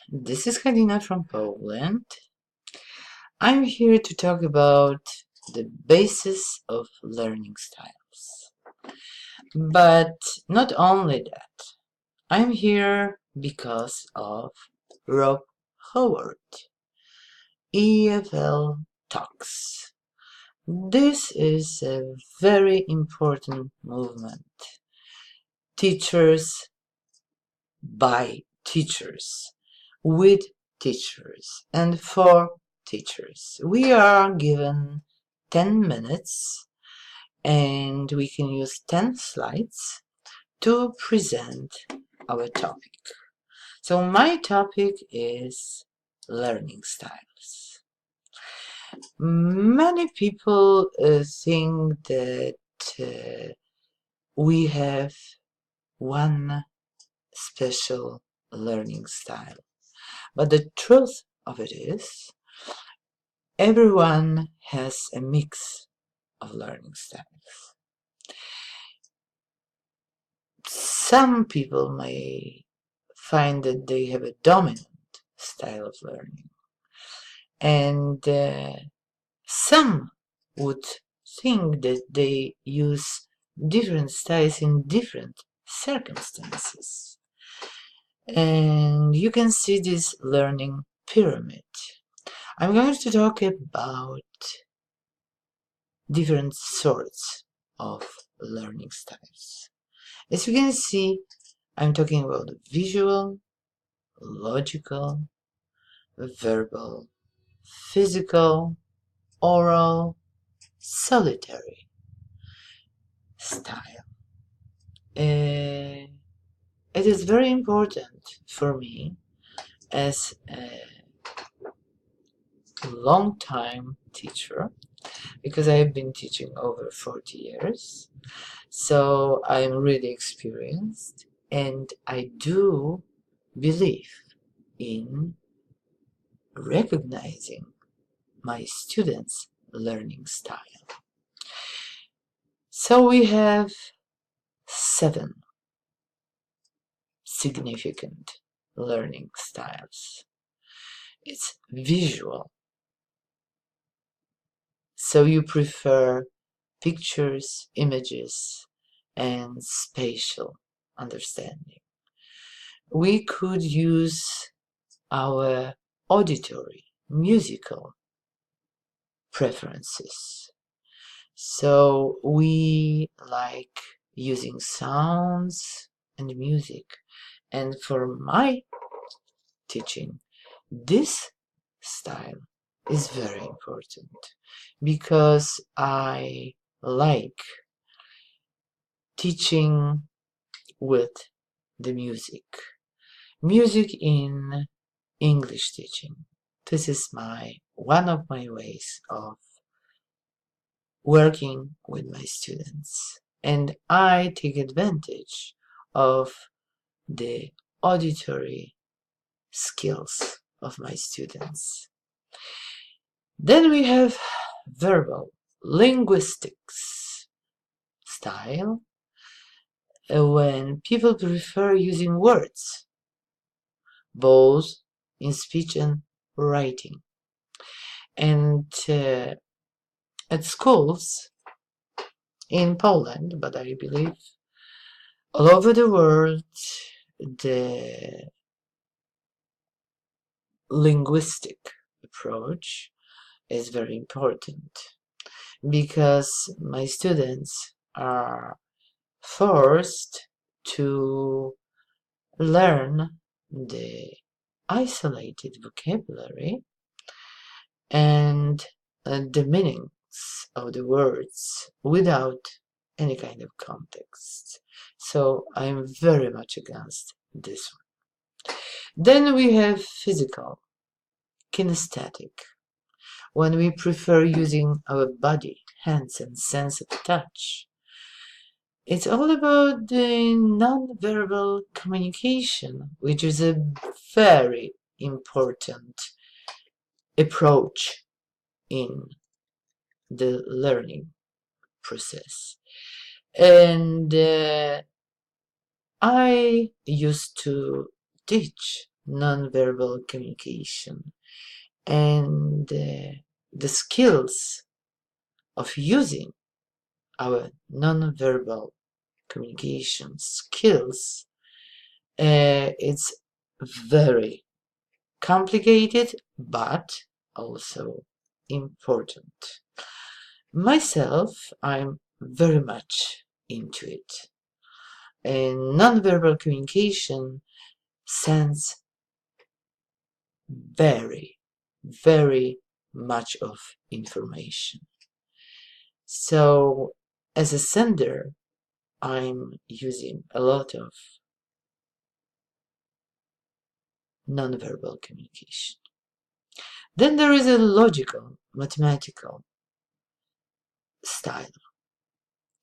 This is Halina from Poland. I'm here to talk about the basis of learning styles. But not only that, I'm here because of Rob Howard, EFL Talks. This is a very important movement. Teachers by teachers, with teachers, and for teachers. We are given 10 minutes and we can use 10 slides to present our topic. So my topic is learning styles. Many people think that we have one special learning style. But the truth of it is, everyone has a mix of learning styles. Some people may find that they have a dominant style of learning, and some would think that they use different styles in different circumstances. And you can see this learning pyramid. I'm going to talk about different sorts of learning styles. As you can see, I'm talking about visual, logical, verbal, physical, oral, solitary style. It is very important for me as a long-time teacher, because I've been teaching over 40 years, so I'm really experienced, and I do believe in recognizing my students' learning style. So we have 7 significant learning styles. It's visual. So you prefer pictures, images, and spatial understanding. We could use our auditory, musical preferences. So we like using sounds and music. And for my teaching, this style is very important because I like teaching with the music. Music in English teaching. This is one of my ways of working with my students. And I take advantage of the auditory skills of my students. Then we have verbal linguistics style, when people prefer using words, both in speech and writing. And at schools in Poland, but I believe all over the world, the linguistic approach is very important because my students are forced to learn the isolated vocabulary and the meanings of the words without any kind of context. So I'm very much against this one. Then we have physical, kinesthetic, when we prefer using our body, hands, and sense of touch. It's all about the non-verbal communication, which is a very important approach in the learning process. And I used to teach nonverbal communication and the skills of using our nonverbal communication skills, it's very complicated but also important. Myself, I'm very much into it. And nonverbal communication sends very, very much of information. So as a sender, I'm using a lot of nonverbal communication. Then there is a logical, mathematical style.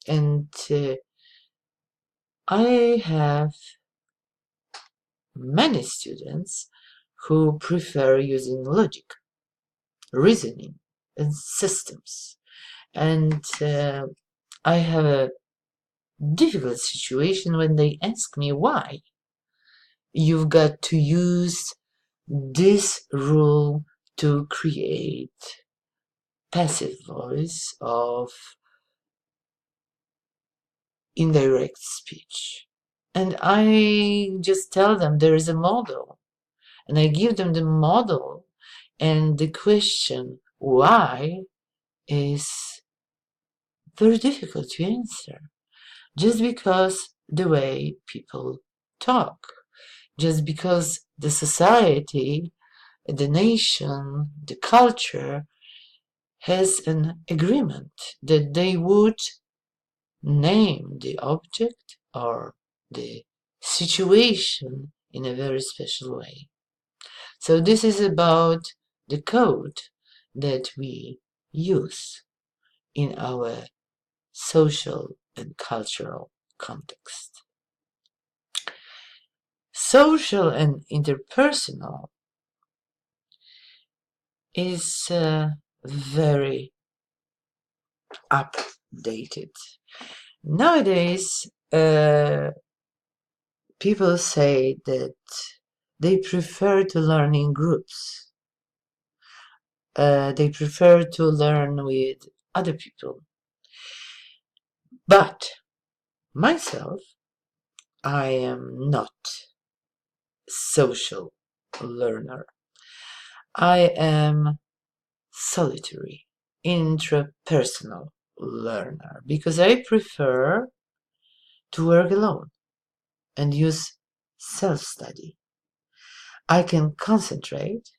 And I have many students who prefer using logic, reasoning, and systems. And I have a difficult situation when they ask me why you've got to use this rule to create passive voice of indirect speech. And I just tell them there is a model, and I give them the model, and the question why is very difficult to answer, just because the way people talk, just because the society, the nation, the culture has an agreement that they would name the object or the situation in a very special way. So this is about the code that we use in our social and cultural context. Social and interpersonal is very updated. Nowadays, people say that they prefer to learn in groups. They prefer to learn with other people. But myself, I am not social learner. I am solitary, intrapersonal learner because I prefer to work alone and use self-study. I can concentrate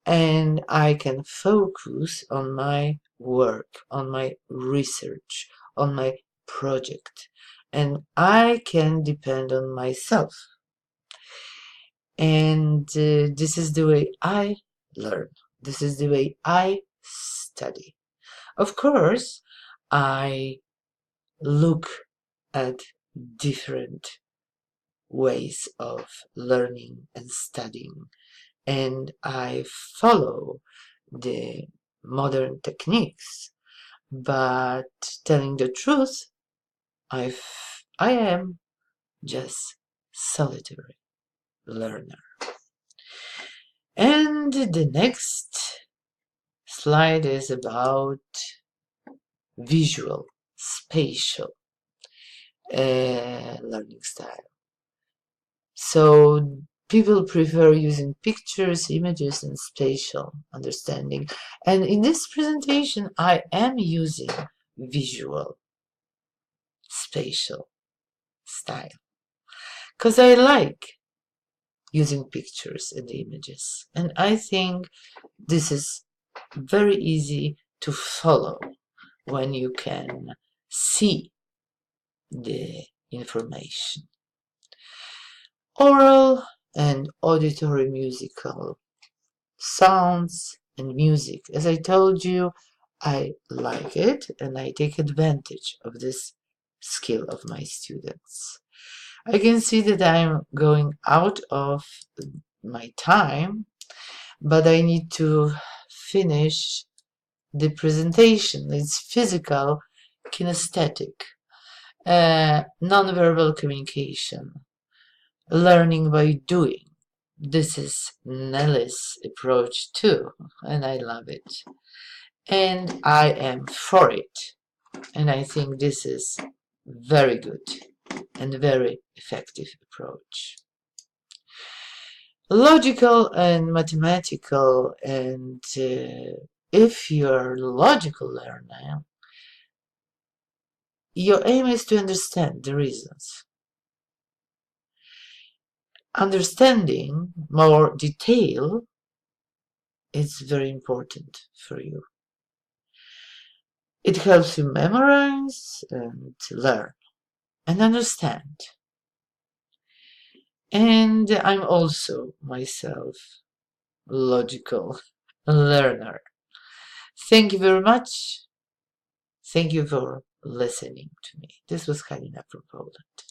and I can focus on my work, on my research, on my project, and I can depend on myself. And this is the way I learn. This is the way I study. Of course, I look at different ways of learning and studying, and I follow the modern techniques, but telling the truth, I am just solitary learner. And the next slide is about visual, spatial learning style. So people prefer using pictures, images, and spatial understanding. And in this presentation, I am using visual, spatial style because I like using pictures and images. And I think this is very easy to follow when you can see the information. Oral and auditory musical sounds and music. As I told you, I like it and I take advantage of this skill of my students. I can see that I'm going out of my time, but I need to finish the presentation. It's physical, kinesthetic, nonverbal communication, learning by doing, This is Nelly's approach too, and I love it. And I am for it. And I think this is very good and very effective approach. Logical and mathematical, and if you're a logical learner, your aim is to understand the reasons. Understanding more detail is very important for you. It helps you memorize and learn and understand. And I'm also myself logical learner. Thank you very much. Thank you for listening to me. This was Halina from Poland.